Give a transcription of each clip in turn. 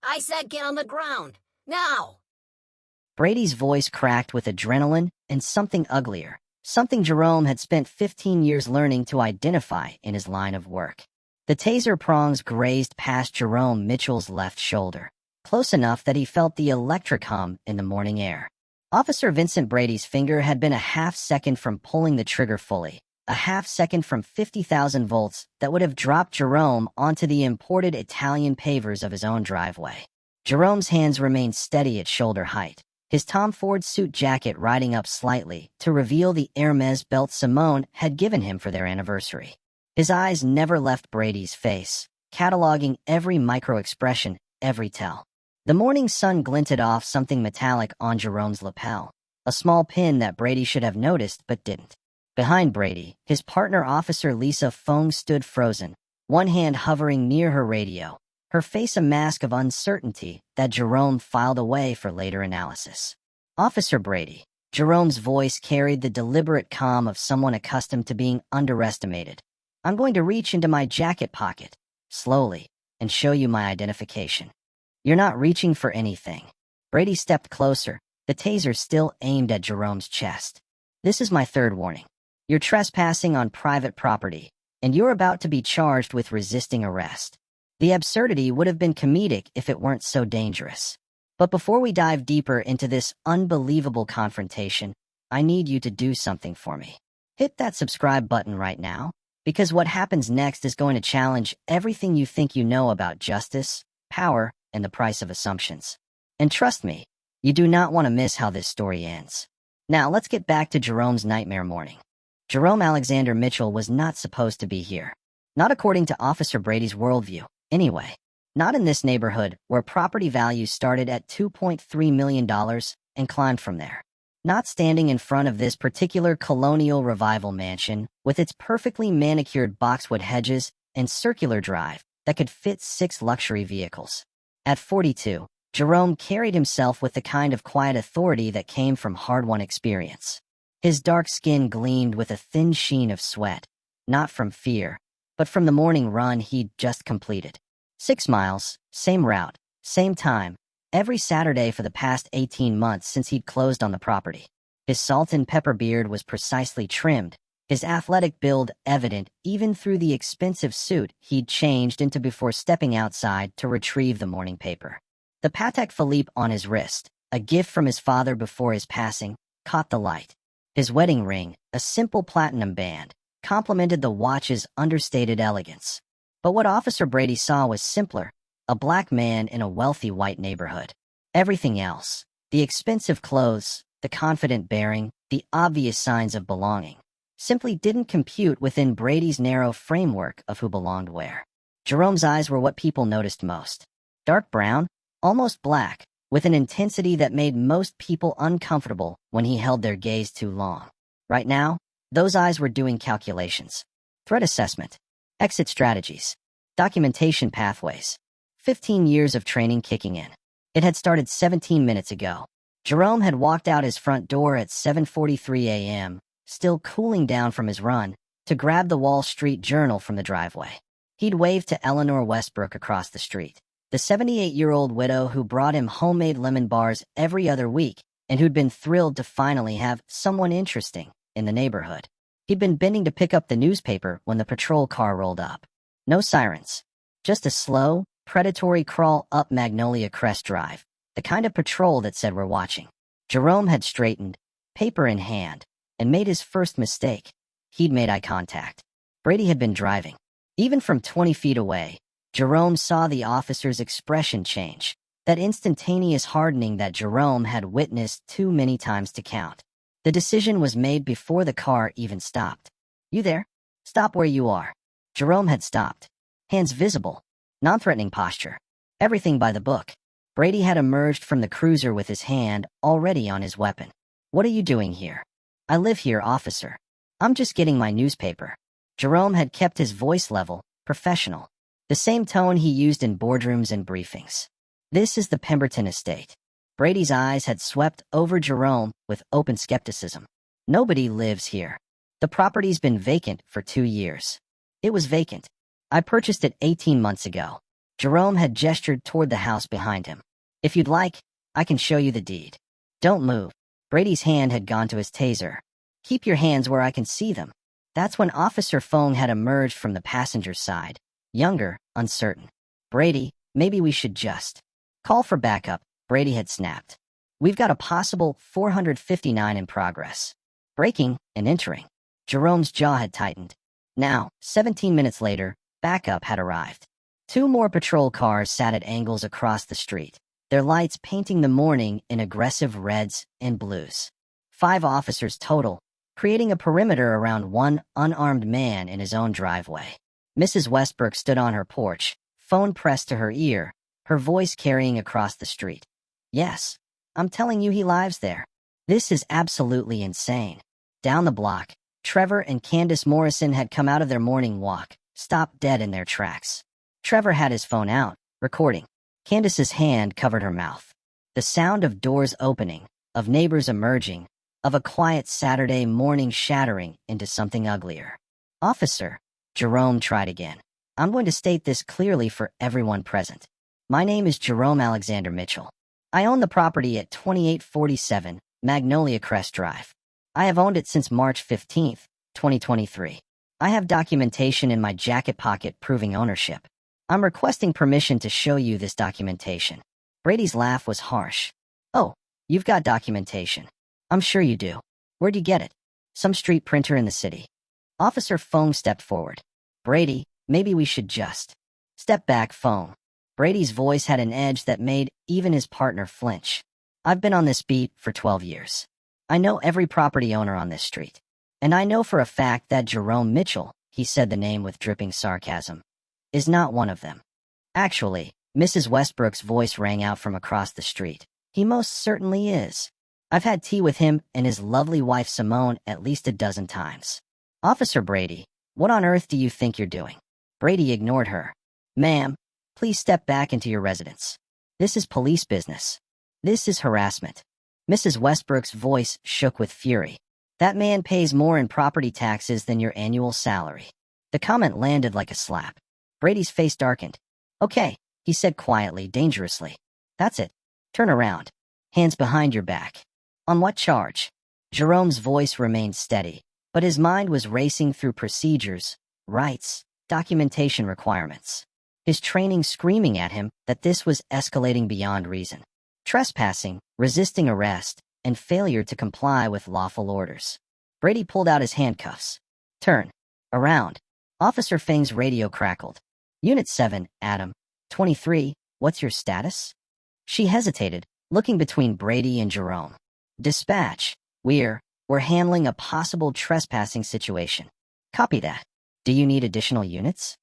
I said get on the ground. Now! Brady's voice cracked with adrenaline and something uglier, something Jerome had spent 15 years learning to identify in his line of work. The taser prongs grazed past Jerome Mitchell's left shoulder, close enough that he felt the electric hum in the morning air. Officer Vincent Brady's finger had been a half-second from pulling the trigger fully, a half-second from 50,000 volts that would have dropped Jerome onto the imported Italian pavers of his own driveway. Jerome's hands remained steady at shoulder height, his Tom Ford suit jacket riding up slightly to reveal the Hermes belt Simone had given him for their anniversary. His eyes never left Brady's face, cataloging every micro-expression, every tell. The morning sun glinted off something metallic on Jerome's lapel, a small pin that Brady should have noticed but didn't. Behind Brady, his partner Officer Lisa Fong stood frozen, one hand hovering near her radio, her face a mask of uncertainty that Jerome filed away for later analysis. Officer Brady. Jerome's voice carried the deliberate calm of someone accustomed to being underestimated. I'm going to reach into my jacket pocket, slowly, and show you my identification. You're not reaching for anything. Brady stepped closer, the taser still aimed at Jerome's chest. This is my third warning. You're trespassing on private property, and you're about to be charged with resisting arrest. The absurdity would have been comedic if it weren't so dangerous. But before we dive deeper into this unbelievable confrontation, I need you to do something for me. Hit that subscribe button right now, because what happens next is going to challenge everything you think you know about justice, power, and the price of assumptions. And trust me, you do not want to miss how this story ends. Now let's get back to Jerome's nightmare morning. Jerome Alexander Mitchell was not supposed to be here. Not according to Officer Brady's worldview, anyway. Not in this neighborhood where property values started at $2.3 million and climbed from there. Not standing in front of this particular colonial revival mansion with its perfectly manicured boxwood hedges and circular drive that could fit 6 luxury vehicles. At 42, Jerome carried himself with the kind of quiet authority that came from hard-won experience. His dark skin gleamed with a thin sheen of sweat, not from fear, but from the morning run he'd just completed. 6 miles, same route, same time, every Saturday for the past 18 months since he'd closed on the property. His salt and pepper beard was precisely trimmed, his athletic build evident even through the expensive suit he'd changed into before stepping outside to retrieve the morning paper. The Patek Philippe on his wrist, a gift from his father before his passing, caught the light. His wedding ring, a simple platinum band, complemented the watch's understated elegance. But what Officer Brady saw was simpler, a black man in a wealthy white neighborhood. Everything else, the expensive clothes, the confident bearing, the obvious signs of belonging, simply didn't compute within Brady's narrow framework of who belonged where. Jerome's eyes were what people noticed most. Dark brown, almost black, with an intensity that made most people uncomfortable when he held their gaze too long. Right now, those eyes were doing calculations. Threat assessment, exit strategies, documentation pathways. 15 years of training kicking in. It had started 17 minutes ago. Jerome had walked out his front door at 7:43 a.m., still cooling down from his run, to grab the Wall Street Journal from the driveway. He'd waved to Eleanor Westbrook across the street, the 78-year-old widow who brought him homemade lemon bars every other week and who'd been thrilled to finally have someone interesting in the neighborhood. He'd been bending to pick up the newspaper when the patrol car rolled up. No sirens. Just a slow, predatory crawl up Magnolia Crest Drive, the kind of patrol that said we're watching. Jerome had straightened, paper in hand, and made his first mistake. He'd made eye contact. Brady had been driving. Even from 20 feet away, Jerome saw the officer's expression change, that instantaneous hardening that Jerome had witnessed too many times to count. The decision was made before the car even stopped. You there? Stop where you are. Jerome had stopped. Hands visible. Non-threatening posture. Everything by the book. Brady had emerged from the cruiser with his hand already on his weapon. What are you doing here? I live here, officer. I'm just getting my newspaper. Jerome had kept his voice level, professional. The same tone he used in boardrooms and briefings. This is the Pemberton estate. Brady's eyes had swept over Jerome with open skepticism. Nobody lives here. The property's been vacant for 2 years. It was vacant. I purchased it 18 months ago. Jerome had gestured toward the house behind him. If you'd like, I can show you the deed. Don't move. Brady's hand had gone to his taser. Keep your hands where I can see them. That's when Officer Fong had emerged from the passenger's side. Younger, uncertain. Brady, maybe we should just call for backup, Brady had snapped. We've got a possible 459 in progress. Breaking and entering. Jerome's jaw had tightened. Now, 17 minutes later, backup had arrived. 2 more patrol cars sat at angles across the street, their lights painting the morning in aggressive reds and blues. 5 officers total, creating a perimeter around one unarmed man in his own driveway. Mrs. Westbrook stood on her porch, phone pressed to her ear, her voice carrying across the street. Yes, I'm telling you he lives there. This is absolutely insane. Down the block, Trevor and Candace Morrison had come out of their morning walk, stopped dead in their tracks. Trevor had his phone out, recording. Candace's hand covered her mouth. The sound of doors opening, of neighbors emerging, of a quiet Saturday morning shattering into something uglier. Officer, Jerome tried again. I'm going to state this clearly for everyone present. My name is Jerome Alexander Mitchell. I own the property at 2847 Magnolia Crest Drive. I have owned it since March 15, 2023. I have documentation in my jacket pocket proving ownership. I'm requesting permission to show you this documentation. Brady's laugh was harsh. Oh, you've got documentation. I'm sure you do. Where'd you get it? Some street printer in the city. Officer Fong stepped forward. Brady, maybe we should just step back, Fong. Brady's voice had an edge that made even his partner flinch. I've been on this beat for 12 years. I know every property owner on this street. And I know for a fact that Jerome Mitchell, he said the name with dripping sarcasm, is not one of them. Actually, Mrs. Westbrook's voice rang out from across the street. He most certainly is. I've had tea with him and his lovely wife Simone at least a dozen times. Officer Brady, what on earth do you think you're doing? Brady ignored her. Ma'am, please step back into your residence. This is police business. This is harassment. Mrs. Westbrook's voice shook with fury. That man pays more in property taxes than your annual salary. The comment landed like a slap. Brady's face darkened. Okay, he said quietly, dangerously. That's it. Turn around. Hands behind your back. On what charge? Jerome's voice remained steady, but his mind was racing through procedures, rights, documentation requirements. His training screaming at him that this was escalating beyond reason. Trespassing, resisting arrest, and failure to comply with lawful orders. Brady pulled out his handcuffs. Turn. Around. Officer Feng's radio crackled. Unit 7, Adam. 23, what's your status? She hesitated, looking between Brady and Jerome. Dispatch. We're handling a possible trespassing situation. Copy that. Do you need additional units?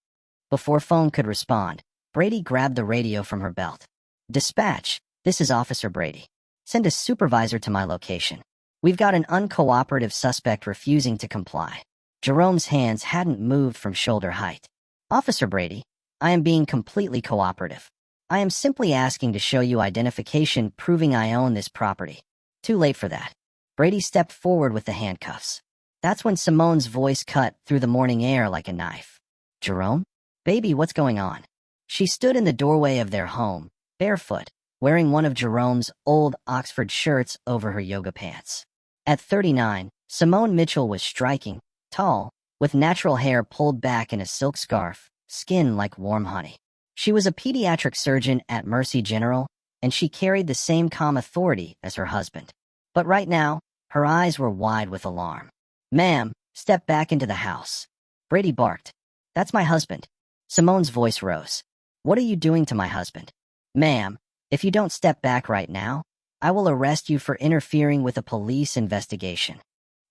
Before Fong could respond, Brady grabbed the radio from her belt. Dispatch, this is Officer Brady. Send a supervisor to my location. We've got an uncooperative suspect refusing to comply. Jerome's hands hadn't moved from shoulder height. Officer Brady, I am being completely cooperative. I am simply asking to show you identification proving I own this property. Too late for that. Brady stepped forward with the handcuffs. That's when Simone's voice cut through the morning air like a knife. Jerome? Baby, what's going on? She stood in the doorway of their home, barefoot, wearing one of Jerome's old Oxford shirts over her yoga pants. At 39, Simone Mitchell was striking, tall, with natural hair pulled back in a silk scarf, skin like warm honey. She was a pediatric surgeon at Mercy General, and she carried the same calm authority as her husband. But right now, her eyes were wide with alarm. Ma'am, step back into the house. Brady barked. That's my husband. Simone's voice rose. What are you doing to my husband? Ma'am, if you don't step back right now, I will arrest you for interfering with a police investigation.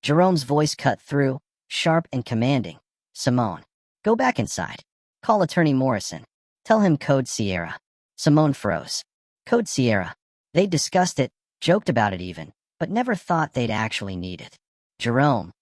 Jerome's voice cut through, sharp and commanding. Simone, go back inside. Call Attorney Morrison. Tell him Code Sierra. Simone froze. Code Sierra. They discussed it, joked about it even, but never thought they'd actually need it. Jerome.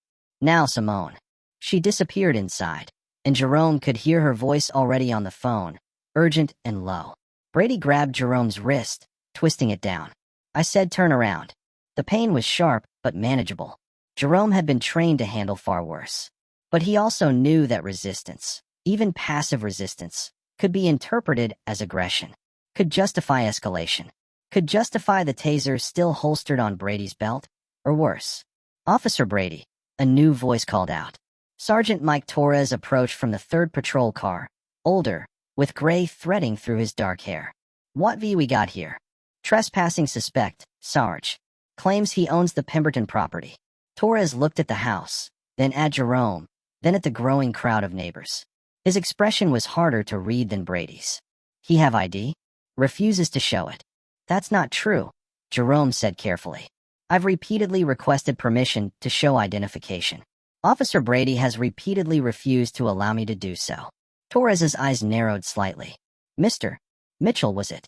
Now Simone. She disappeared inside, and Jerome could hear her voice already on the phone, urgent and low. Brady grabbed Jerome's wrist, twisting it down. I said turn around. The pain was sharp, but manageable. Jerome had been trained to handle far worse. But he also knew that resistance, even passive resistance, could be interpreted as aggression, could justify escalation, could justify the taser still holstered on Brady's belt, or worse. Officer Brady, a new voice called out. Sergeant Mike Torres approached from the 3rd patrol car, older, with gray threading through his dark hair. What we got here? Trespassing suspect, Sarge. Claims he owns the Pemberton property. Torres looked at the house, then at Jerome, then at the growing crowd of neighbors. His expression was harder to read than Brady's. He have ID? Refuses to show it. That's not true, Jerome said carefully. I've repeatedly requested permission to show identification. Officer Brady has repeatedly refused to allow me to do so. Torres's eyes narrowed slightly. Mr. Mitchell, was it?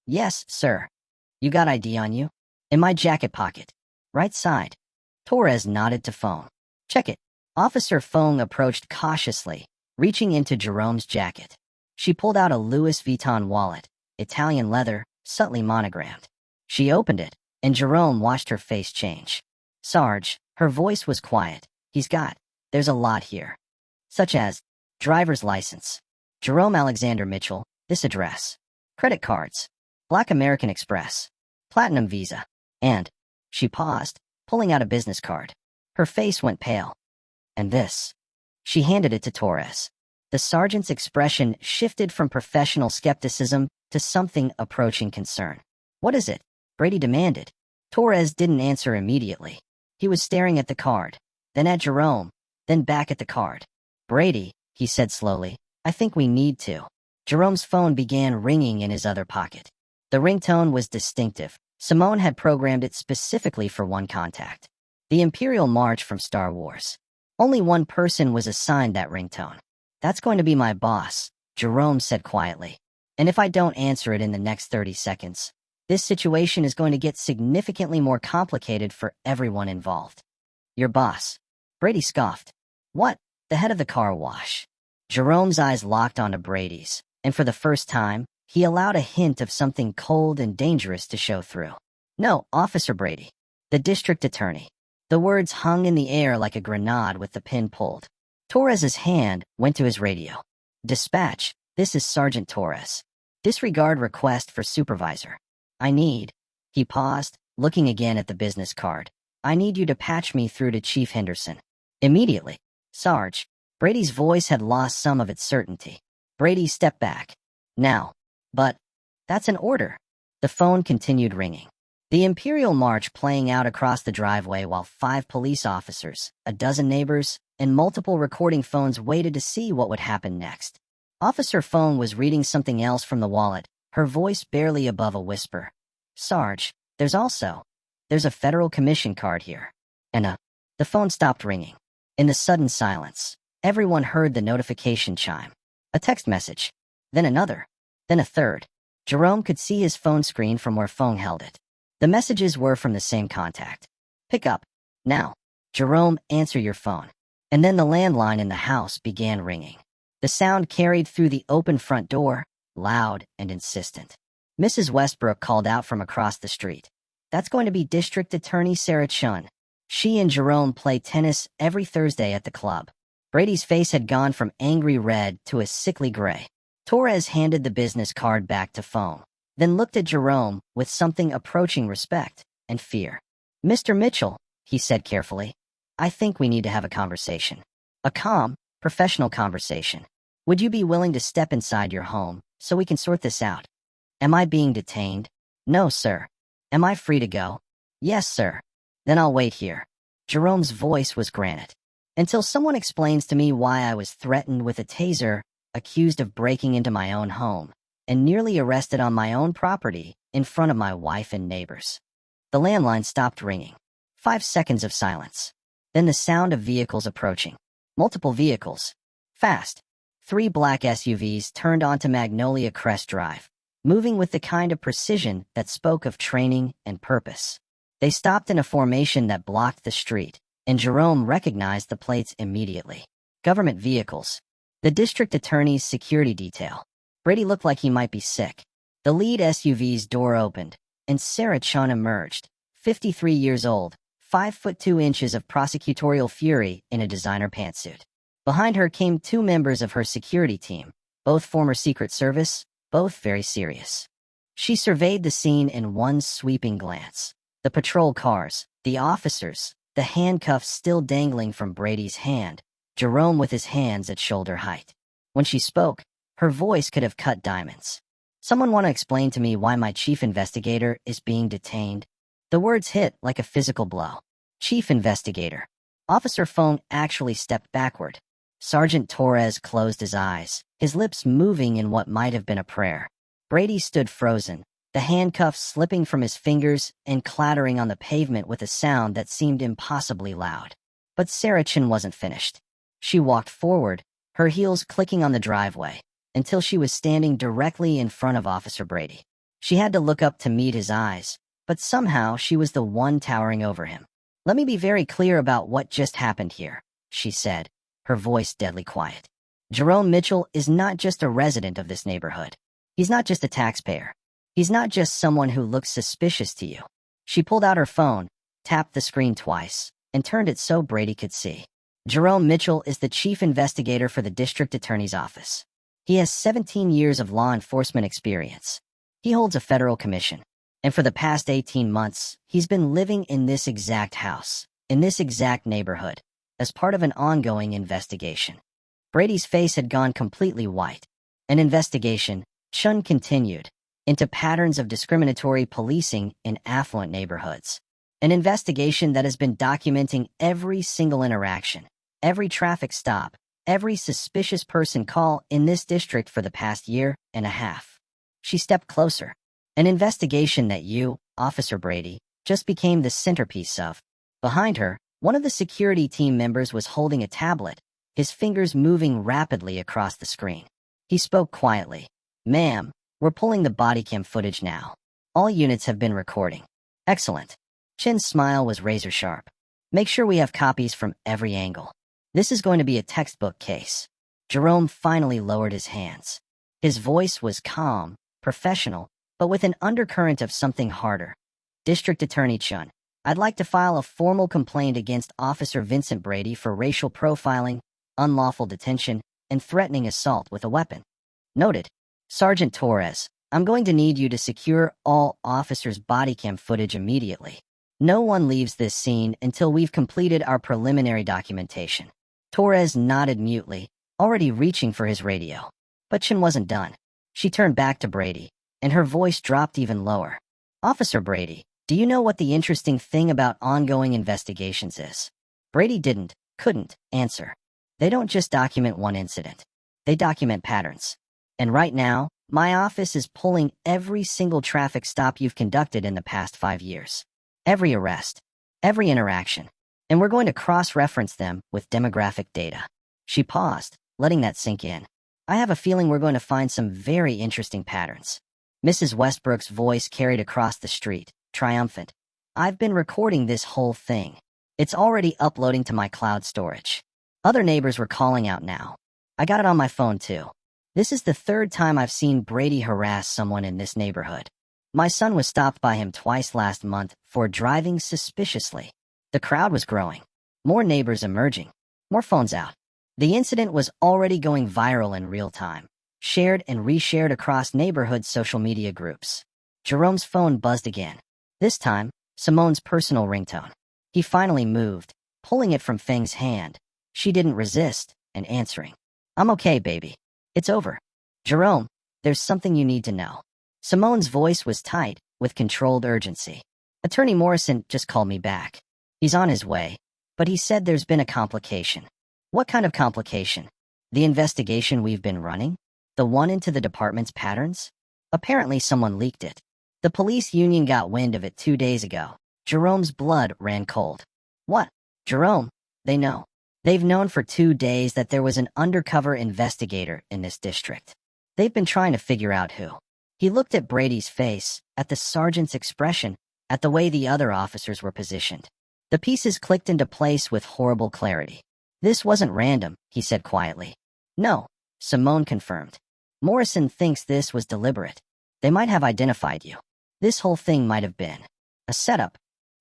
Yes, sir. You got ID on you? In my jacket pocket. Right side. Torres nodded to phone. Check it. Officer Fong approached cautiously, reaching into Jerome's jacket. She pulled out a Louis Vuitton wallet, Italian leather, subtly monogrammed. She opened it, and Jerome watched her face change. Sarge, her voice was quiet. There's a lot here. Such as, driver's license. Jerome Alexander Mitchell, this address. Credit cards. Black American Express. Platinum Visa. And, she paused, pulling out a business card. Her face went pale. And this. She handed it to Torres. The sergeant's expression shifted from professional skepticism to something approaching concern. What is it? Brady demanded. Torres didn't answer immediately. He was staring at the card, then at Jerome, then back at the card. Brady, he said slowly, I think we need to. Jerome's phone began ringing in his other pocket. The ringtone was distinctive. Simone had programmed it specifically for one contact. The Imperial March from Star Wars. Only one person was assigned that ringtone. That's going to be my boss, Jerome said quietly. And if I don't answer it in the next 30 seconds, this situation is going to get significantly more complicated for everyone involved. Your boss. Brady scoffed. What? The head of the car wash. Jerome's eyes locked onto Brady's, and for the first time, he allowed a hint of something cold and dangerous to show through. No, Officer Brady. The district attorney. The words hung in the air like a grenade with the pin pulled. Torres's hand went to his radio. Dispatch, this is Sergeant Torres. Disregard request for supervisor. He paused, looking again at the business card. I need you to patch me through to Chief Henderson. Immediately. Sarge. Brady's voice had lost some of its certainty. Brady stepped back. Now. But. That's an order. The phone continued ringing. The Imperial March playing out across the driveway while 5 police officers, a dozen neighbors, and multiple recording phones waited to see what would happen next. Officer Fong was reading something else from the wallet, her voice barely above a whisper. Sarge, there's a federal commission card here. And the phone stopped ringing. In the sudden silence, everyone heard the notification chime. A text message. Then another. Then a third. Jerome could see his phone screen from where Fong held it. The messages were from the same contact. Pick up. Now. Jerome, answer your phone. And then the landline in the house began ringing. The sound carried through the open front door, loud and insistent. Mrs. Westbrook called out from across the street. That's going to be District Attorney Sarah Chun. She and Jerome play tennis every Thursday at the club. Brady's face had gone from angry red to a sickly gray. Torres handed the business card back to Fong, then looked at Jerome with something approaching respect and fear. Mr. Mitchell, he said carefully, I think we need to have a conversation. A calm, professional conversation. Would you be willing to step inside your home so we can sort this out? Am I being detained? No, sir. Am I free to go? Yes, sir. Then I'll wait here. Jerome's voice was granite. Until someone explains to me why I was threatened with a taser, accused of breaking into my own home, and nearly arrested on my own property in front of my wife and neighbors. The landline stopped ringing. 5 seconds of silence. Then the sound of vehicles approaching. Multiple vehicles. Fast. 3 black SUVs turned onto Magnolia Crest Drive, moving with the kind of precision that spoke of training and purpose. They stopped in a formation that blocked the street, and Jerome recognized the plates immediately. Government vehicles. The district attorney's security detail. Brady looked like he might be sick. The lead SUV's door opened, and Sarah Chun emerged, 53 years old, 5 foot 2 inches of prosecutorial fury in a designer pantsuit. Behind her came 2 members of her security team, both former Secret Service, both very serious. She surveyed the scene in one sweeping glance. The patrol cars, the officers, the handcuffs still dangling from Brady's hand, Jerome with his hands at shoulder height. When she spoke, her voice could have cut diamonds. "Someone want to explain to me why my chief investigator is being detained?" The words hit like a physical blow. Chief investigator. Officer Fong actually stepped backward. Sergeant Torres closed his eyes, his lips moving in what might have been a prayer. Brady stood frozen, the handcuffs slipping from his fingers and clattering on the pavement with a sound that seemed impossibly loud. But Sarah Chin wasn't finished. She walked forward, her heels clicking on the driveway, until she was standing directly in front of Officer Brady. She had to look up to meet his eyes, but somehow she was the one towering over him. "Let me be very clear about what just happened here," she said, her voice deadly quiet. "Jerome Mitchell is not just a resident of this neighborhood. He's not just a taxpayer. He's not just someone who looks suspicious to you." She pulled out her phone, tapped the screen twice, and turned it so Brady could see. Jerome Mitchell is the chief investigator for the district attorney's office. He has 17 years of law enforcement experience. He holds a federal commission. And for the past 18 months, he's been living in this exact house, in this exact neighborhood, as part of an ongoing investigation. Brady's face had gone completely white. An investigation, Chun continued, into patterns of discriminatory policing in affluent neighborhoods. An investigation that has been documenting every single interaction, every traffic stop, every suspicious person call in this district for the past year and a half. She stepped closer. An investigation that you, Officer Brady, just became the centerpiece of. Behind her, one of the security team members was holding a tablet, his fingers moving rapidly across the screen. He spoke quietly. "Ma'am, we're pulling the body cam footage now. All units have been recording." "Excellent." Chin's smile was razor sharp. "Make sure we have copies from every angle. This is going to be a textbook case." Jerome finally lowered his hands. His voice was calm, professional, but with an undercurrent of something harder. "District Attorney Chun, I'd like to file a formal complaint against Officer Vincent Brady for racial profiling, unlawful detention, and threatening assault with a weapon." "Noted." "Sergeant Torres, I'm going to need you to secure all officers' body cam footage immediately. No one leaves this scene until we've completed our preliminary documentation." Torres nodded mutely, already reaching for his radio. But Chin wasn't done. She turned back to Brady, and her voice dropped even lower. "Officer Brady, do you know what the interesting thing about ongoing investigations is?" Brady couldn't answer. "They don't just document one incident. They document patterns. And right now, my office is pulling every single traffic stop you've conducted in the past 5 years. Every arrest, every interaction. And we're going to cross-reference them with demographic data." She paused, letting that sink in. "I have a feeling we're going to find some very interesting patterns." Mrs. Westbrook's voice carried across the street, triumphant. "I've been recording this whole thing. It's already uploading to my cloud storage." Other neighbors were calling out now. "I got it on my phone too. This is the 3rd time I've seen Brady harass someone in this neighborhood. My son was stopped by him twice last month for driving suspiciously." The crowd was growing. More neighbors emerging. More phones out. The incident was already going viral in real time, shared and reshared across neighborhood social media groups. Jerome's phone buzzed again. This time, Simone's personal ringtone. He finally moved, pulling it from Feng's hand. She didn't resist, and answering. "I'm okay, baby. It's over." "Jerome, there's something you need to know." Simone's voice was tight, with controlled urgency. "Attorney Morrison just called me back. He's on his way, but he said there's been a complication." "What kind of complication?" "The investigation we've been running? The one into the department's patterns? Apparently someone leaked it. The police union got wind of it 2 days ago." Jerome's blood ran cold. "What?" "Jerome, they know. They've known for 2 days that there was an undercover investigator in this district. They've been trying to figure out who." He looked at Brady's face, at the sergeant's expression, at the way the other officers were positioned. The pieces clicked into place with horrible clarity. "This wasn't random," he said quietly. "No," Simone confirmed. "Morrison thinks this was deliberate. They might have identified you. This whole thing might have been a setup."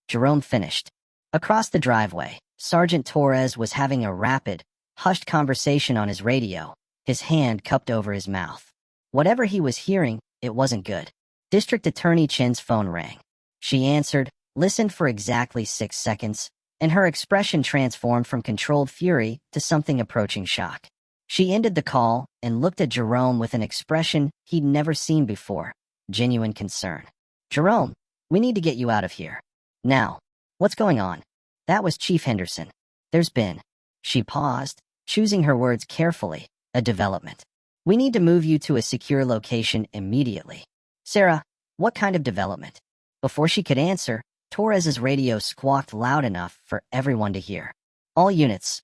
Jerome finished. Across the driveway, Sergeant Torres was having a rapid, hushed conversation on his radio, his hand cupped over his mouth. Whatever he was hearing, it wasn't good. District Attorney Chin's phone rang. She answered, listened for exactly 6 seconds, and her expression transformed from controlled fury to something approaching shock. She ended the call and looked at Jerome with an expression he'd never seen before, genuine concern. "Jerome, we need to get you out of here. Now. What's going on?" "That was Chief Henderson. There's been—" She paused, choosing her words carefully, "a development. We need to move you to a secure location immediately." "Sarah, what kind of development?" Before she could answer, Torres's radio squawked loud enough for everyone to hear. All units.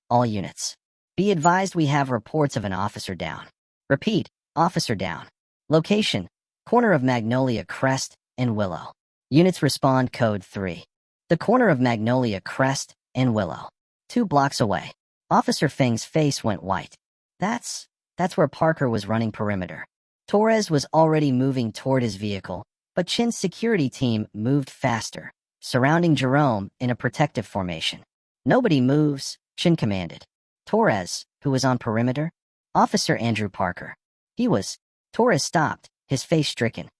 Be advised we have reports of an officer down. Repeat, officer down. Location, corner of Magnolia Crest and Willow. Units respond code 3. The corner of Magnolia Crest and Willow. 2 blocks away." Officer Feng's face went white. That's where Parker was running perimeter. Torres was already moving toward his vehicle, but Chin's security team moved faster, surrounding Jerome in a protective formation. "Nobody moves," Chin commanded. "Torres, who was on perimeter?" "Officer Andrew Parker. He was—" Torres stopped, his face stricken.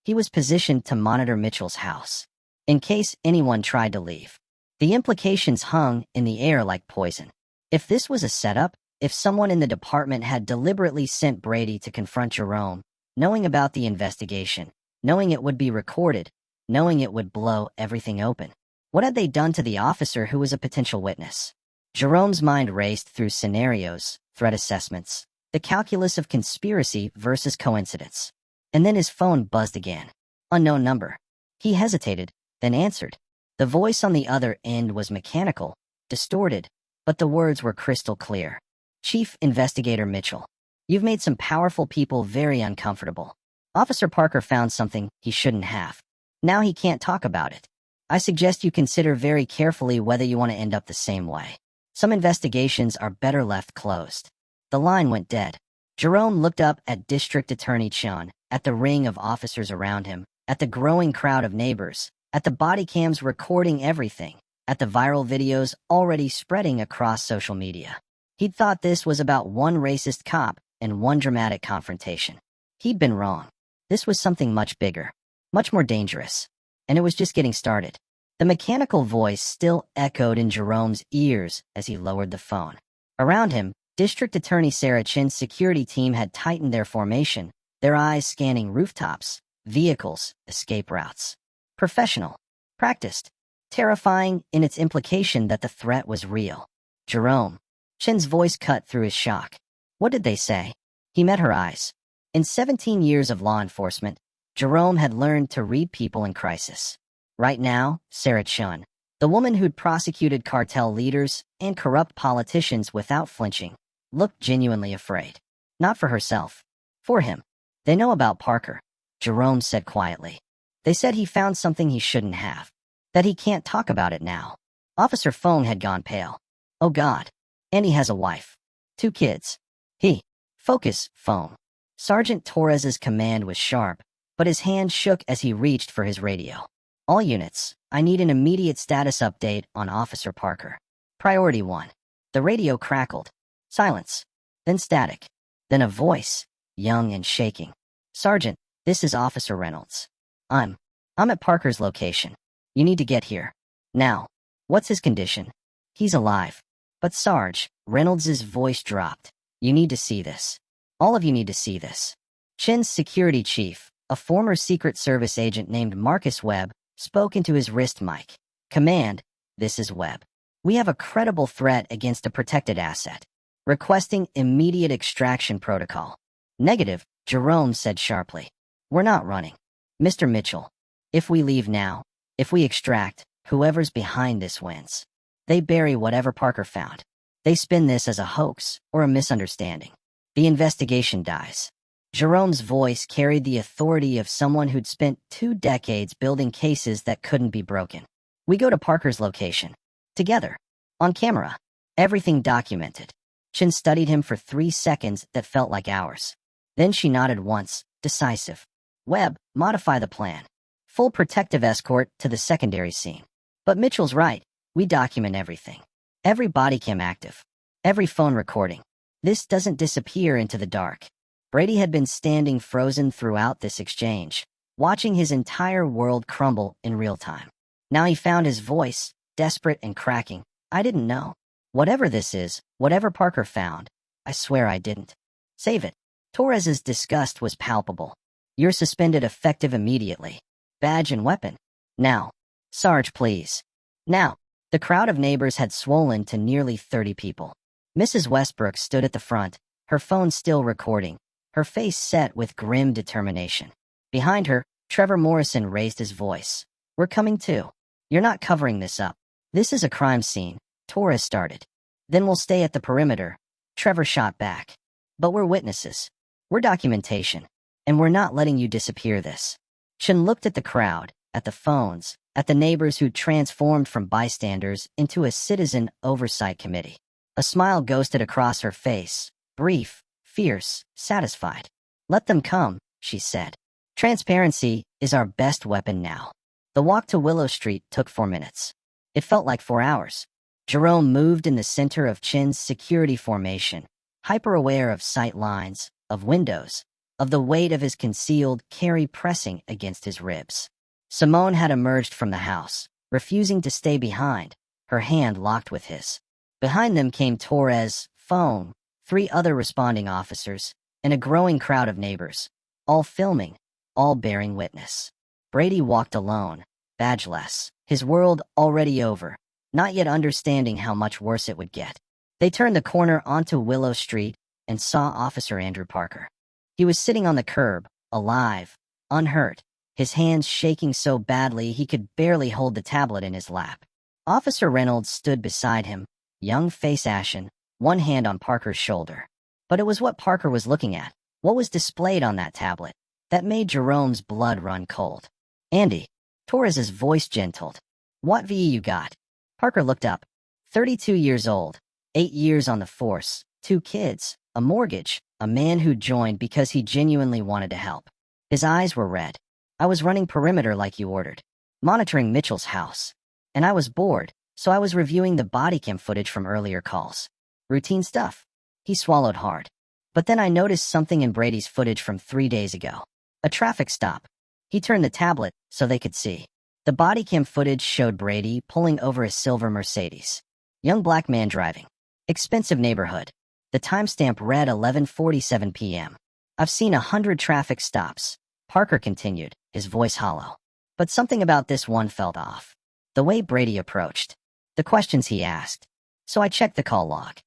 "He was positioned to monitor Mitchell's house, in case anyone tried to leave." The implications hung in the air like poison. If this was a setup, if someone in the department had deliberately sent Brady to confront Jerome, knowing about the investigation, knowing it would be recorded, knowing it would blow everything open, what had they done to the officer who was a potential witness? Jerome's mind raced through scenarios, threat assessments, the calculus of conspiracy versus coincidence. And then his phone buzzed again. Unknown number. He hesitated, then answered. The voice on the other end was mechanical, distorted, but the words were crystal clear. "Chief Investigator Mitchell, you've made some powerful people very uncomfortable. Officer Parker found something he shouldn't have. Now he can't talk about it. I suggest you consider very carefully whether you want to end up the same way. Some investigations are better left closed." The line went dead. Jerome looked up at District Attorney Chun, at the ring of officers around him, at the growing crowd of neighbors, at the body cams recording everything, at the viral videos already spreading across social media. He'd thought this was about one racist cop and one dramatic confrontation. He'd been wrong. This was something much bigger, much more dangerous. And it was just getting started. The mechanical voice still echoed in Jerome's ears as he lowered the phone. Around him, District Attorney Sarah Chin's security team had tightened their formation, their eyes scanning rooftops, vehicles, escape routes. Professional. Practiced. Terrifying in its implication that the threat was real. "Jerome." Chin's voice cut through his shock. "What did they say?" He met her eyes. In 17 years of law enforcement, Jerome had learned to read people in crisis. Right now, Sarah Chun, the woman who'd prosecuted cartel leaders and corrupt politicians without flinching, looked genuinely afraid. Not for herself. For him. "They know about Parker," Jerome said quietly. "They said he found something he shouldn't have. That he can't talk about it now." Officer Fong had gone pale. "Oh God. And he has a wife. 2 kids. He—" "Focus, Fong." Sergeant Torres's command was sharp, but his hand shook as he reached for his radio. "All units, I need an immediate status update on Officer Parker. Priority 1. The radio crackled. Silence. Then static. Then a voice, young and shaking. "Sergeant, this is Officer Reynolds. I'm at Parker's location. You need to get here. Now." "What's his condition?" "He's alive." "But Sarge," Reynolds's voice dropped. "You need to see this. All of you need to see this." Chin's security chief, a former Secret Service agent named Marcus Webb, spoke into his wrist mic. "Command, this is Webb. We have a credible threat against a protected asset. Requesting immediate extraction protocol." "Negative," Jerome said sharply. "We're not running. Mr. Mitchell, if we leave now, if we extract, whoever's behind this wins. They bury whatever Parker found. They spin this as a hoax or a misunderstanding. The investigation dies." Jerome's voice carried the authority of someone who'd spent 2 decades building cases that couldn't be broken. "We go to Parker's location. Together. On camera. Everything documented." Chin studied him for 3 seconds that felt like hours. Then she nodded once, decisive. "Webb, modify the plan. Full protective escort to the secondary scene. But Mitchell's right. We document everything. Every body cam active. Every phone recording. This doesn't disappear into the dark. Brady had been standing frozen throughout this exchange, watching his entire world crumble in real time. Now he found his voice, desperate and cracking. I didn't know. Whatever this is, whatever Parker found, I swear I didn't. Save it. Torres's disgust was palpable. You're suspended effective immediately. Badge and weapon. Now. Sarge, please. Now. The crowd of neighbors had swollen to nearly 30 people. Mrs. Westbrook stood at the front, her phone still recording, her face set with grim determination. Behind her, Trevor Morrison raised his voice. We're coming too. You're not covering this up. This is a crime scene, Torres started. Then we'll stay at the perimeter, Trevor shot back. But we're witnesses. We're documentation. And we're not letting you disappear this. Chen looked at the crowd, at the phones, at the neighbors who transformed from bystanders into a citizen oversight committee. A smile ghosted across her face, brief, fierce, satisfied. Let them come, she said. Transparency is our best weapon now. The walk to Willow Street took 4 minutes. It felt like 4 hours. Jerome moved in the center of Chin's security formation, hyper-aware of sight lines, of windows, of the weight of his concealed carry pressing against his ribs. Simone had emerged from the house, refusing to stay behind, her hand locked with his. Behind them came Torres, Phone, 3 other responding officers, and a growing crowd of neighbors, all filming, all bearing witness. Brady walked alone, badgeless, his world already over, not yet understanding how much worse it would get. They turned the corner onto Willow Street and saw Officer Andrew Parker. He was sitting on the curb, alive, unhurt, his hands shaking so badly he could barely hold the tablet in his lap. Officer Reynolds stood beside him, young face ashen, one hand on Parker's shoulder. But it was what Parker was looking at, what was displayed on that tablet, that made Jerome's blood run cold. Andy. Torres's voice gentled. What VE you got? Parker looked up. 32 years old, 8 years on the force, 2 kids, a mortgage, a man who joined because he genuinely wanted to help. His eyes were red. I was running perimeter like you ordered, monitoring Mitchell's house. And I was bored, so I was reviewing the body cam footage from earlier calls. Routine stuff. He swallowed hard. But then I noticed something in Brady's footage from 3 days ago. A traffic stop. He turned the tablet so they could see. The body cam footage showed Brady pulling over a silver Mercedes. Young black man driving. Expensive neighborhood. The timestamp read 11:47 p.m. I've seen 100 traffic stops, Parker continued, his voice hollow. But something about this one felt off. The way Brady approached. The questions he asked. So I checked the call log.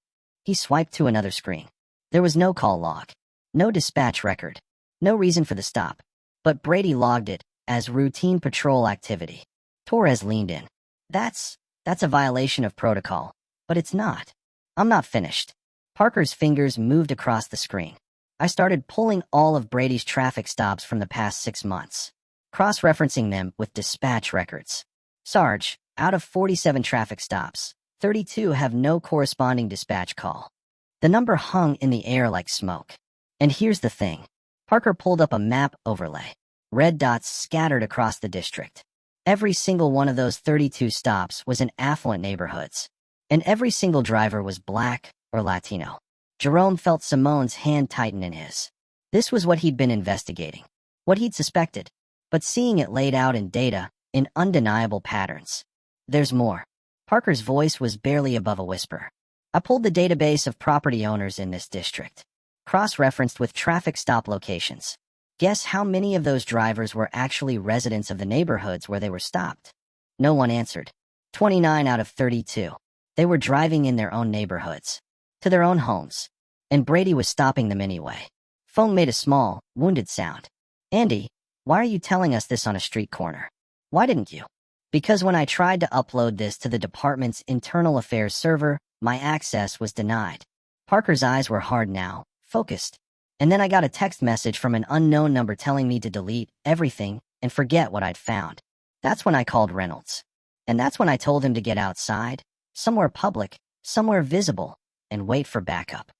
He swiped to another screen. There was no call log. No dispatch record. No reason for the stop. But Brady logged it as routine patrol activity. Torres leaned in. That's a violation of protocol. But it's not. I'm not finished. Parker's fingers moved across the screen. I started pulling all of Brady's traffic stops from the past 6 months, cross-referencing them with dispatch records. Sarge, out of 47 traffic stops, 32 have no corresponding dispatch call. The number hung in the air like smoke. And here's the thing. Parker pulled up a map overlay. Red dots scattered across the district. Every single one of those 32 stops was in affluent neighborhoods. And every single driver was black or Latino. Jerome felt Simone's hand tighten in his. This was what he'd been investigating. What he'd suspected. But seeing it laid out in data, in undeniable patterns. There's more. Parker's voice was barely above a whisper. I pulled the database of property owners in this district. Cross-referenced with traffic stop locations. Guess how many of those drivers were actually residents of the neighborhoods where they were stopped? No one answered. 29 out of 32. They were driving in their own neighborhoods. To their own homes. And Brady was stopping them anyway. Phone made a small, wounded sound. Andy, why are you telling us this on a street corner? Why didn't you? Because when I tried to upload this to the department's internal affairs server, my access was denied. Parker's eyes were hard now, focused. And then I got a text message from an unknown number telling me to delete everything and forget what I'd found. That's when I called Reynolds. And that's when I told him to get outside, somewhere public, somewhere visible, and wait for backup.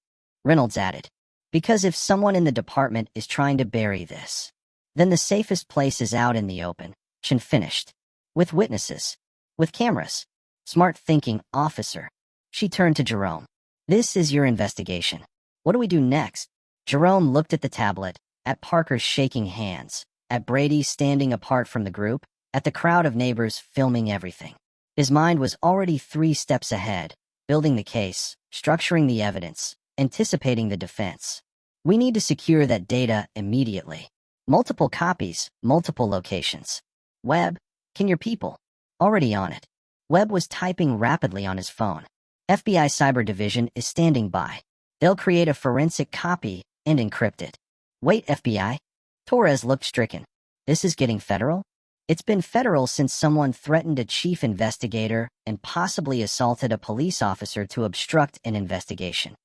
Reynolds added, because if someone in the department is trying to bury this, then the safest place is out in the open. Chen finished. With witnesses. With cameras. Smart thinking, officer. She turned to Jerome. This is your investigation. What do we do next? Jerome looked at the tablet, at Parker's shaking hands, at Brady standing apart from the group, at the crowd of neighbors filming everything. His mind was already 3 steps ahead, building the case, structuring the evidence, anticipating the defense. We need to secure that data immediately. Multiple copies, multiple locations. Webb, can your people? Already on it. Webb was typing rapidly on his phone. FBI Cyber Division is standing by. They'll create a forensic copy and encrypt it. Wait, FBI? Torres looked stricken. This is getting federal? It's been federal since someone threatened a chief investigator and possibly assaulted a police officer to obstruct an investigation.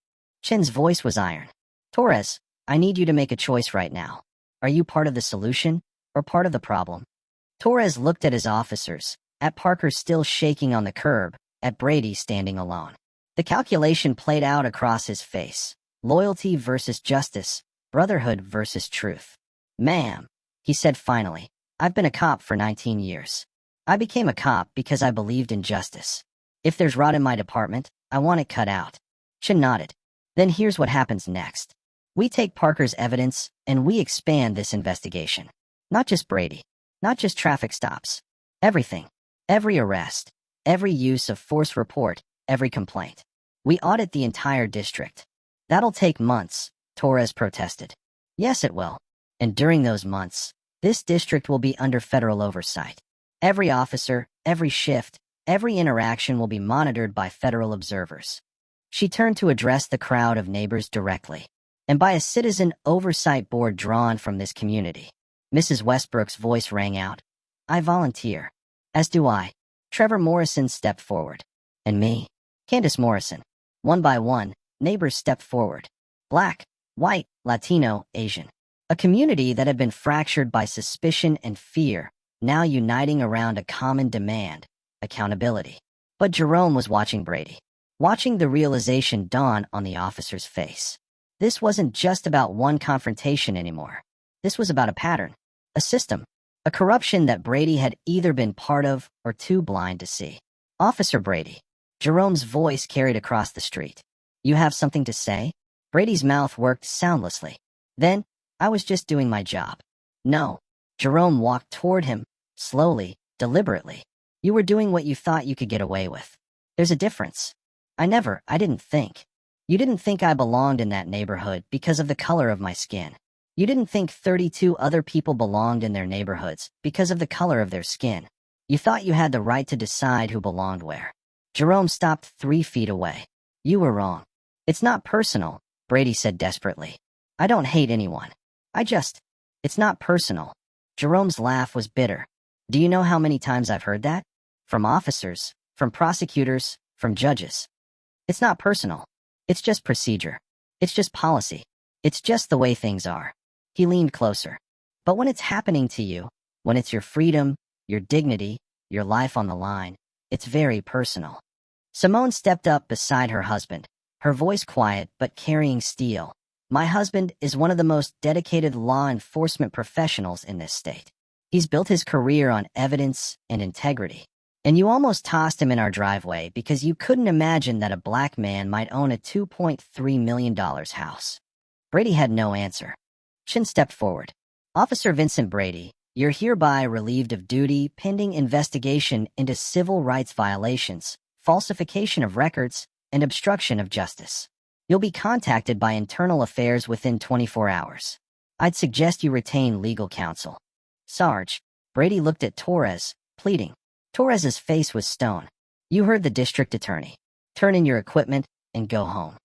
Chin's voice was iron. Torres, I need you to make a choice right now. Are you part of the solution or part of the problem? Torres looked at his officers, at Parker still shaking on the curb, at Brady standing alone. The calculation played out across his face. Loyalty versus justice, brotherhood versus truth. Ma'am, he said finally, I've been a cop for 19 years. I became a cop because I believed in justice. If there's rot in my department, I want it cut out. Chin nodded. Then here's what happens next. We take Parker's evidence and we expand this investigation. Not just Brady, not just traffic stops. Everything. Every arrest, every use of force report, every complaint. We audit the entire district. That'll take months, Torres protested. Yes, it will. And during those months, this district will be under federal oversight. Every officer, every shift, every interaction will be monitored by federal observers. She turned to address the crowd of neighbors directly, and by a citizen oversight board drawn from this community. Mrs. Westbrook's voice rang out. I volunteer. As do I. Trevor Morrison stepped forward. And me. Candace Morrison. One by one, neighbors stepped forward. Black, white, Latino, Asian. A community that had been fractured by suspicion and fear, now uniting around a common demand, accountability. But Jerome was watching Brady, watching the realization dawn on the officer's face. This wasn't just about one confrontation anymore. This was about a pattern, a system, a corruption that Brady had either been part of or too blind to see. Officer Brady. Jerome's voice carried across the street. You have something to say? Brady's mouth worked soundlessly. Then, I was just doing my job. No. Jerome walked toward him, slowly, deliberately. You were doing what you thought you could get away with. There's a difference. I didn't think. You didn't think I belonged in that neighborhood because of the color of my skin. You didn't think 32 other people belonged in their neighborhoods because of the color of their skin. You thought you had the right to decide who belonged where. Jerome stopped 3 feet away. You were wrong. It's not personal, Brady said desperately. I don't hate anyone. It's not personal. Jerome's laugh was bitter. Do you know how many times I've heard that? From officers, from prosecutors, from judges. It's not personal. It's just procedure. It's just policy. It's just the way things are. He leaned closer. But when it's happening to you, when it's your freedom, your dignity, your life on the line, it's very personal. Simone stepped up beside her husband, her voice quiet but carrying steel. My husband is one of the most dedicated law enforcement professionals in this state. He's built his career on evidence and integrity. And you almost tossed him in our driveway because you couldn't imagine that a black man might own a $2.3 million house. Brady had no answer. Chin stepped forward. Officer Vincent Brady, you're hereby relieved of duty pending investigation into civil rights violations, falsification of records, and obstruction of justice. You'll be contacted by Internal Affairs within 24 hours. I'd suggest you retain legal counsel. Sarge, Brady looked at Torres, pleading. Torres's face was stone. You heard the district attorney. Turn in your equipment and go home.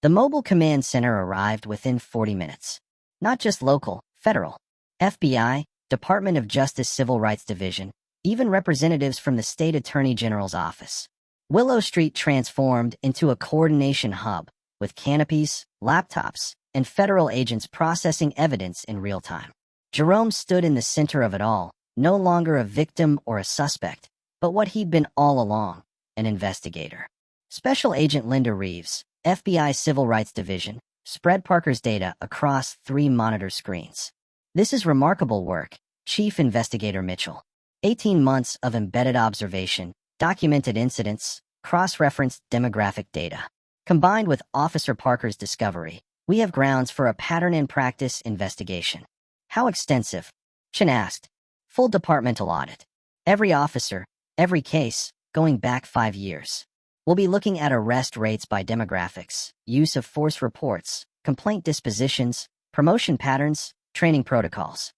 The mobile command center arrived within 40 minutes. Not just local, federal. FBI, Department of Justice Civil Rights Division, even representatives from the state attorney general's office. Willow Street transformed into a coordination hub, with canopies, laptops, and federal agents processing evidence in real time. Jerome stood in the center of it all, no longer a victim or a suspect, but what he'd been all along, an investigator. Special Agent Linda Reeves, FBI Civil Rights Division, spread Parker's data across 3 monitor screens. This is remarkable work, Chief Investigator Mitchell. 18 months of embedded observation, documented incidents, cross-referenced demographic data. Combined with Officer Parker's discovery, We have grounds for a pattern in practice investigation. How extensive? Chen asked. Full departmental audit. Every officer, every case, going back 5 years. We'll be looking at arrest rates by demographics, use of force reports, complaint dispositions, promotion patterns, training protocols.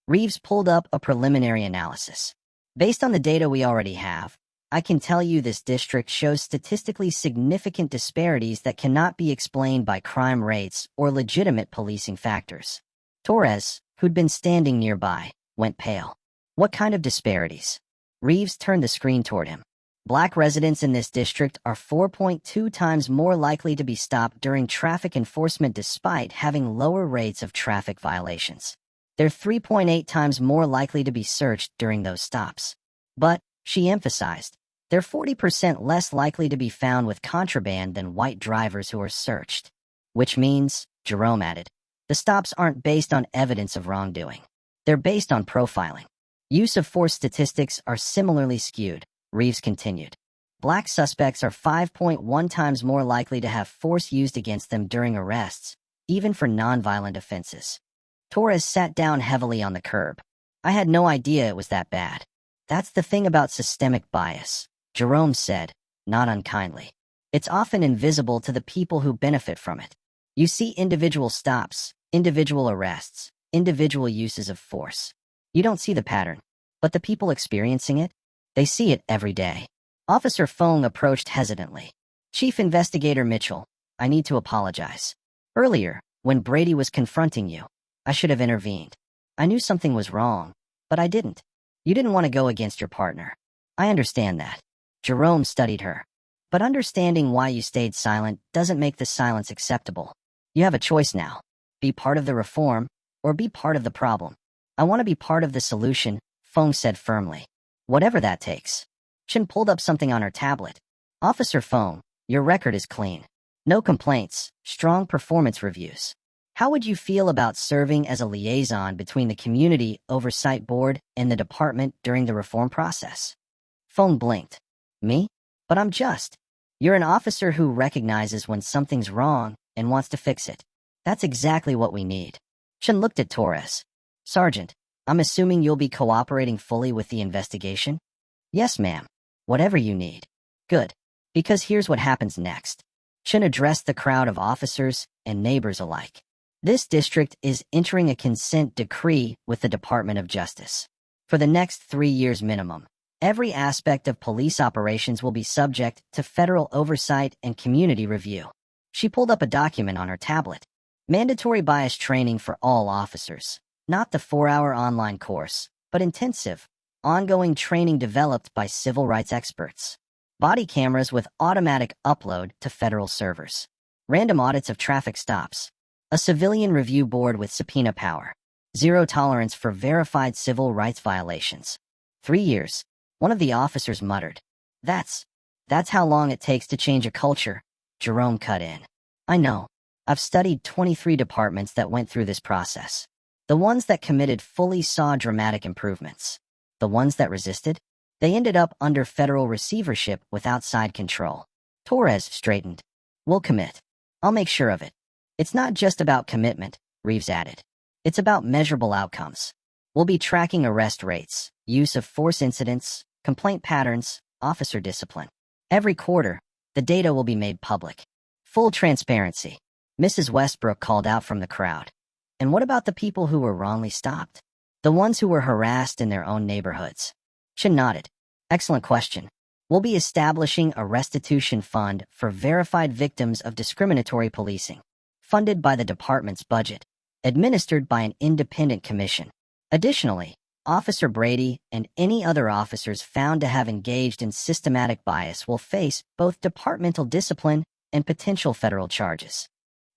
Reeves pulled up a preliminary analysis. Based on the data we already have, I can tell you this district shows statistically significant disparities that cannot be explained by crime rates or legitimate policing factors. Torres, who'd been standing nearby, went pale. What kind of disparities? Reeves turned the screen toward him. Black residents in this district are 4.2 times more likely to be stopped during traffic enforcement despite having lower rates of traffic violations. They're 3.8 times more likely to be searched during those stops. But, she emphasized, they're 40% less likely to be found with contraband than white drivers who are searched. Which means, Jerome added, the stops aren't based on evidence of wrongdoing. They're based on profiling. Use of force statistics are similarly skewed, Reeves continued. Black suspects are 5.1 times more likely to have force used against them during arrests, even for nonviolent offenses. Torres sat down heavily on the curb. I had no idea it was that bad. That's the thing about systemic bias, Jerome said, not unkindly. It's often invisible to the people who benefit from it. You see individual stops, individual arrests, individual uses of force. You don't see the pattern. But the people experiencing it? They see it every day. Officer Fong approached hesitantly. Chief Investigator Mitchell, I need to apologize. Earlier, when Brady was confronting you, I should have intervened. I knew something was wrong, but I didn't. You didn't want to go against your partner. I understand that. Jerome studied her. But understanding why you stayed silent doesn't make the silence acceptable. You have a choice now. Be part of the reform, or be part of the problem. I want to be part of the solution, Fong said firmly. Whatever that takes. Chen pulled up something on her tablet. Officer Fong, your record is clean. No complaints, strong performance reviews. How would you feel about serving as a liaison between the Community Oversight Board and the department during the reform process? Fong blinked. Me? But I'm just. You're an officer who recognizes when something's wrong and wants to fix it. That's exactly what we need. Chen looked at Torres. Sergeant, I'm assuming you'll be cooperating fully with the investigation? Yes, ma'am. Whatever you need. Good. Because here's what happens next. Chen addressed the crowd of officers and neighbors alike. This district is entering a consent decree with the Department of Justice. For the next 3 years minimum, every aspect of police operations will be subject to federal oversight and community review. She pulled up a document on her tablet. Mandatory bias training for all officers. Not the 4-hour online course, but intensive, ongoing training developed by civil rights experts. Body cameras with automatic upload to federal servers. Random audits of traffic stops. A civilian review board with subpoena power. Zero tolerance for verified civil rights violations. 3 years. One of the officers muttered. That's how long it takes to change a culture. Jerome cut in. I know. I've studied 23 departments that went through this process. The ones that committed fully saw dramatic improvements. The ones that resisted? They ended up under federal receivership with outside control. Torres straightened. We'll commit. I'll make sure of it. It's not just about commitment, Reeves added. It's about measurable outcomes. We'll be tracking arrest rates, use of force incidents, complaint patterns, officer discipline. Every quarter, the data will be made public. Full transparency. Mrs. Westbrook called out from the crowd. And what about the people who were wrongly stopped? The ones who were harassed in their own neighborhoods? Chen nodded. Excellent question. We'll be establishing a restitution fund for verified victims of discriminatory policing, funded by the department's budget, administered by an independent commission. Additionally, Officer Brady and any other officers found to have engaged in systematic bias will face both departmental discipline and potential federal charges.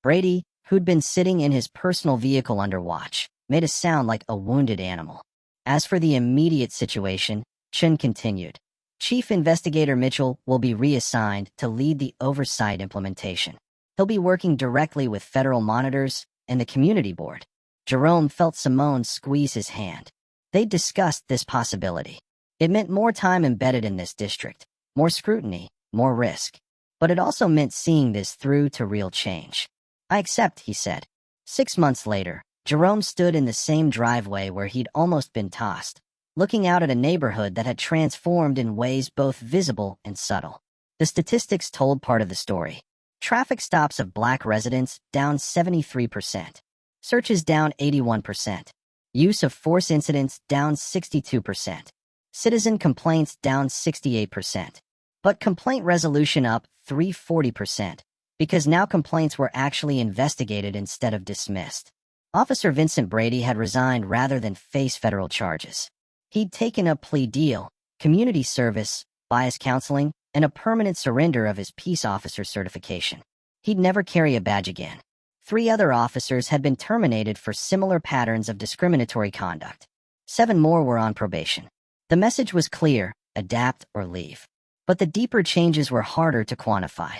Brady, who'd been sitting in his personal vehicle under watch, made a sound like a wounded animal. As for the immediate situation, Chen continued. Chief Investigator Mitchell will be reassigned to lead the oversight implementation. He'll be working directly with federal monitors and the community board. Jerome felt Simone squeeze his hand. They discussed this possibility. It meant more time embedded in this district, more scrutiny, more risk. But it also meant seeing this through to real change. "I accept," he said. 6 months later, Jerome stood in the same driveway where he'd almost been tossed, looking out at a neighborhood that had transformed in ways both visible and subtle. The statistics told part of the story. Traffic stops of black residents down 73%. Searches down 81%. Use of force incidents down 62%. Citizen complaints down 68%. But complaint resolution up 340%, because now complaints were actually investigated instead of dismissed. Officer Vincent Brady had resigned rather than face federal charges. He'd taken a plea deal, community service, bias counseling, and a permanent surrender of his peace officer certification. He'd never carry a badge again. 3 other officers had been terminated for similar patterns of discriminatory conduct. 7 more were on probation. The message was clear: adapt or leave. But the deeper changes were harder to quantify.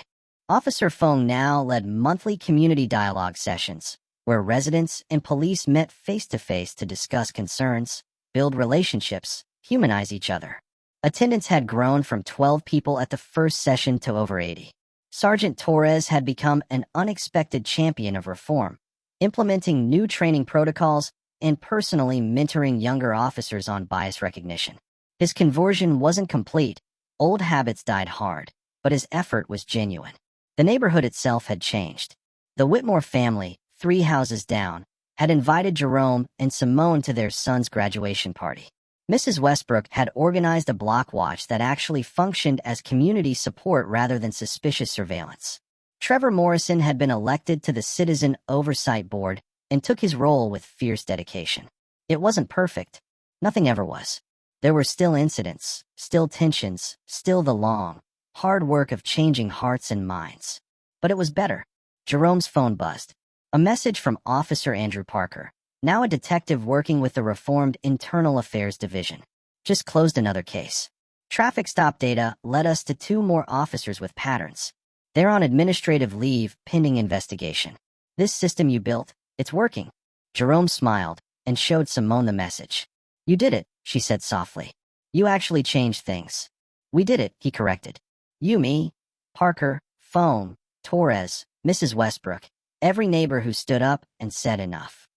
Officer Fong now led monthly community dialogue sessions, where residents and police met face-to-face to discuss concerns, build relationships, humanize each other. Attendance had grown from 12 people at the first session to over 80. Sergeant Torres had become an unexpected champion of reform, implementing new training protocols and personally mentoring younger officers on bias recognition. His conversion wasn't complete. Old habits died hard, but his effort was genuine. The neighborhood itself had changed. The Whitmore family, 3 houses down, had invited Jerome and Simone to their son's graduation party. Mrs. Westbrook had organized a block watch that actually functioned as community support rather than suspicious surveillance. Trevor Morrison had been elected to the Citizen Oversight Board and took his role with fierce dedication. It wasn't perfect. Nothing ever was. There were still incidents, still tensions, still the long, hard work of changing hearts and minds. But it was better. Jerome's phone buzzed. A message from Officer Andrew Parker, now a detective working with the reformed Internal Affairs Division. Just closed another case. Traffic stop data led us to 2 more officers with patterns. They're on administrative leave pending investigation. This system you built, it's working. Jerome smiled and showed Simone the message. "You did it," she said softly. "You actually changed things." "We did it," he corrected. "You, me, Parker, Phone, Torres, Mrs. Westbrook, every neighbor who stood up and said enough."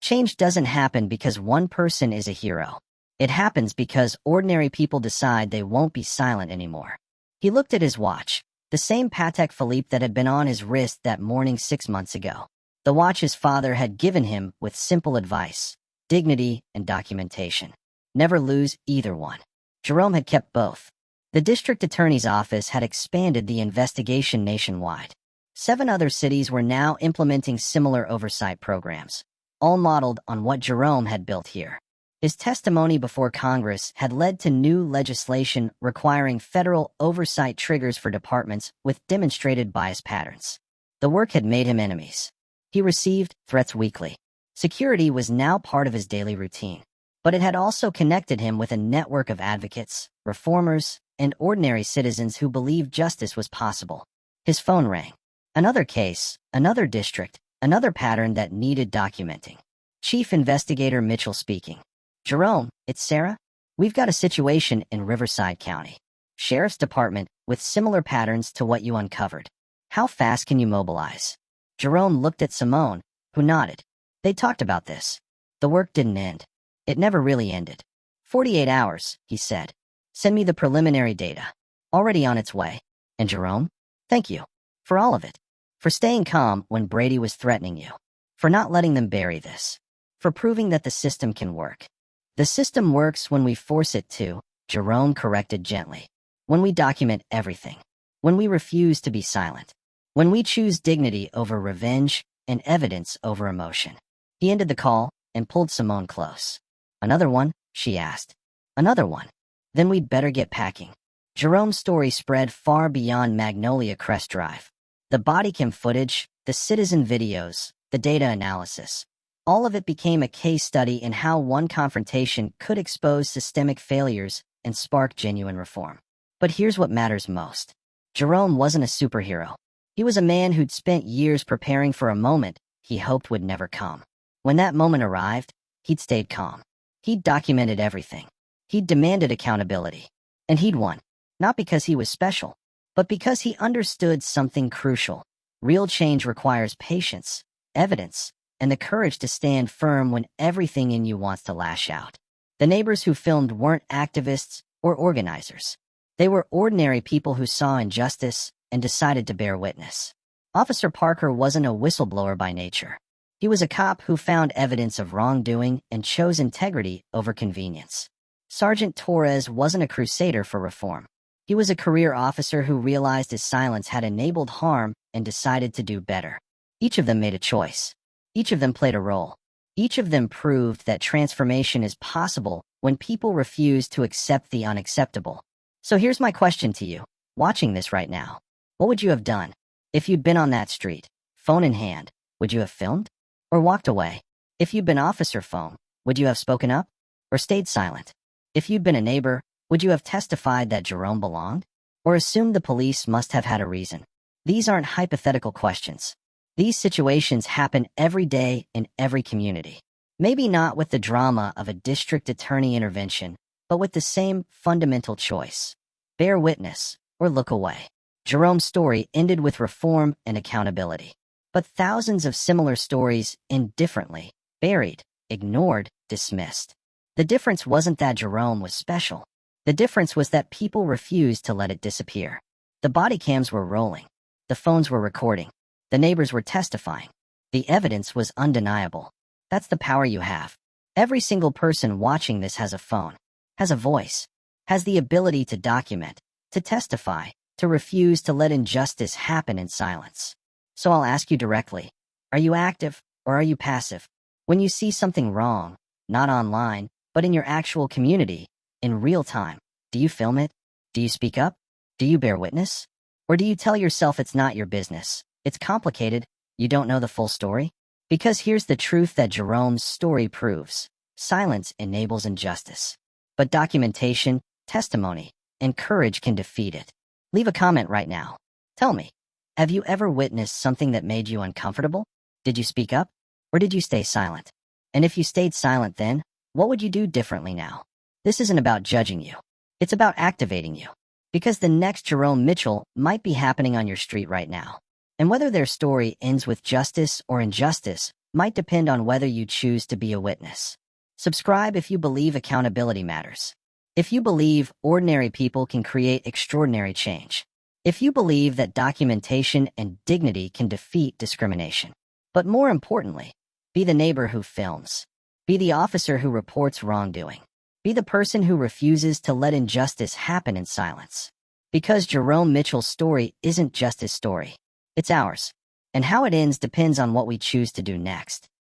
Change doesn't happen because one person is a hero. It happens because ordinary people decide they won't be silent anymore. He looked at his watch, the same Patek Philippe that had been on his wrist that morning 6 months ago. The watch his father had given him with simple advice: dignity and documentation. Never lose either one. Jerome had kept both. The district attorney's office had expanded the investigation nationwide. 7 other cities were now implementing similar oversight programs, all modeled on what Jerome had built here. His testimony before Congress had led to new legislation requiring federal oversight triggers for departments with demonstrated bias patterns. The work had made him enemies. He received threats weekly. Security was now part of his daily routine. But it had also connected him with a network of advocates, reformers, and ordinary citizens who believed justice was possible. His phone rang. Another case, another district, another pattern that needed documenting. Chief Investigator Mitchell speaking. "Jerome, it's Sarah. We've got a situation in Riverside County Sheriff's Department with similar patterns to what you uncovered. How fast can you mobilize?" Jerome looked at Simone, who nodded. They talked about this. The work didn't end. It never really ended. 48 hours, he said. "Send me the preliminary data. Already on its way." And Jerome? "Thank you. For all of it. For staying calm when Brady was threatening you. For not letting them bury this. For proving that the system can work." "The system works when we force it to," Jerome corrected gently. "When we document everything. When we refuse to be silent. When we choose dignity over revenge and evidence over emotion." He ended the call and pulled Simone close. "Another one?" she asked. "Another one. Then we'd better get packing." Jerome's story spread far beyond Magnolia Crest Drive. The body cam footage, the citizen videos, the data analysis. All of it became a case study in how one confrontation could expose systemic failures and spark genuine reform. But here's what matters most. Jerome wasn't a superhero. He was a man who'd spent years preparing for a moment he hoped would never come. When that moment arrived, he'd stayed calm. He'd documented everything. He'd demanded accountability. And he'd won. Not because he was special, but because he understood something crucial. Real change requires patience, evidence, and the courage to stand firm when everything in you wants to lash out. The neighbors who filmed weren't activists or organizers. They were ordinary people who saw injustice and decided to bear witness. Officer Parker wasn't a whistleblower by nature. He was a cop who found evidence of wrongdoing and chose integrity over convenience. Sergeant Torres wasn't a crusader for reform. He was a career officer who realized his silence had enabled harm and decided to do better. Each of them made a choice. Each of them played a role. Each of them proved that transformation is possible when people refuse to accept the unacceptable. So here's my question to you, watching this right now. What would you have done? If you'd been on that street, phone in hand, would you have filmed? Or walked away? If you'd been Officer Phone, would you have spoken up? Or stayed silent? If you'd been a neighbor, would you have testified that Jerome belonged? Or assumed the police must have had a reason? These aren't hypothetical questions. These situations happen every day in every community. Maybe not with the drama of a district attorney intervention, but with the same fundamental choice. Bear witness or look away. Jerome's story ended with reform and accountability. But thousands of similar stories end differently, buried, ignored, dismissed. The difference wasn't that Jerome was special. The difference was that people refused to let it disappear. The body cams were rolling. The phones were recording. The neighbors were testifying. The evidence was undeniable. That's the power you have. Every single person watching this has a phone, has a voice, has the ability to document, to testify, to refuse to let injustice happen in silence. So I'll ask you directly, are you active or are you passive? When you see something wrong, not online, but in your actual community, in real time, do you film it? Do you speak up? Do you bear witness? Or do you tell yourself it's not your business? It's complicated. You don't know the full story? Because here's the truth that Jerome's story proves. Silence enables injustice. But documentation, testimony, and courage can defeat it. Leave a comment right now. Tell me, have you ever witnessed something that made you uncomfortable? Did you speak up? Or did you stay silent? And if you stayed silent then, what would you do differently now? This isn't about judging you. It's about activating you. Because the next Jerome Mitchell might be happening on your street right now. And whether their story ends with justice or injustice might depend on whether you choose to be a witness. Subscribe if you believe accountability matters. If you believe ordinary people can create extraordinary change. If you believe that documentation and dignity can defeat discrimination. But more importantly, be the neighbor who films. Be the officer who reports wrongdoing. Be the person who refuses to let injustice happen in silence. Because Jerome Mitchell's story isn't just his story. It's ours. And how it ends depends on what we choose to do next.